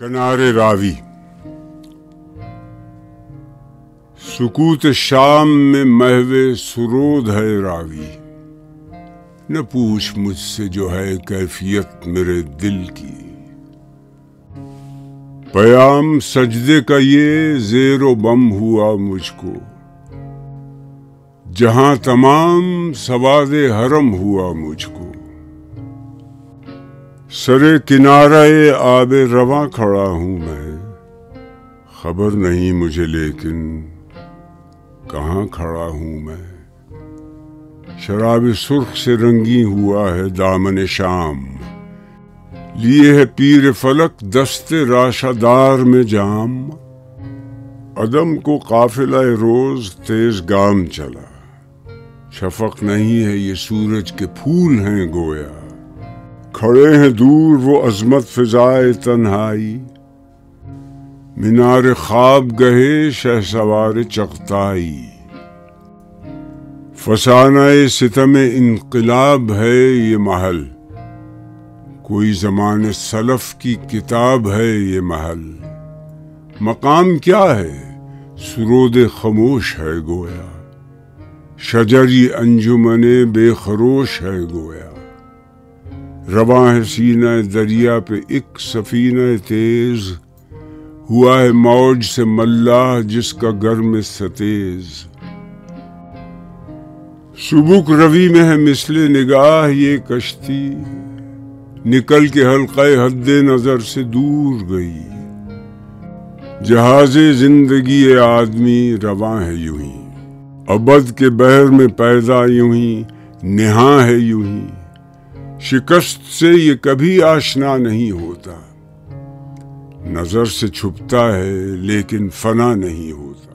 کنارے راوی سکوت شام میں محو سرود ہے راوی، نہ پوچھ مجھ سے جو ہے کیفیت میرے دل کی۔ پیام سجدے کا یہ زیر و بم ہوا مجھ کو، جہاں تمام سواد حرم ہوا مجھ کو۔ سرے کنارہ آب رواں کھڑا ہوں میں، خبر نہیں مجھے لیکن کہاں کھڑا ہوں میں۔ شراب سرخ سے رنگی ہوا ہے دامن شام، لیے ہے پیر فلک دست راشہ دار میں جام۔ عدم کو قافلہ روز تیز گام چلا، شفق نہیں ہے یہ سورج کے پھول ہیں گویا۔ کھڑے ہیں دور وہ عظمت فضائے تنہائی، مینار خواب گہے شہسوار چغتائی۔ فسانہ ستم انقلاب ہے یہ محل، کوئی زمان سلف کی کتاب ہے یہ محل۔ مقام کیا ہے سرود خاموش ہے گویا، شجری انجمن بے خروش ہے گویا۔ رواں ہے سینہ دریا پہ ایک سفینہ تیز، ہوا ہے موج سے ملاح جس کا گرم ستیز۔ سبک روی میں ہے مثل نگاہ یہ کشتی، نکل کے حلقہ حد نظر سے دور گئی۔ جہاز زندگی آدمی رواں ہے یوں ہی، ابد کے بحر میں پیدا یوں ہی، نہاں ہے یوں ہی۔ شکست سے یہ کبھی آشنا نہیں ہوتا، نظر سے چھپتا ہے لیکن فنا نہیں ہوتا۔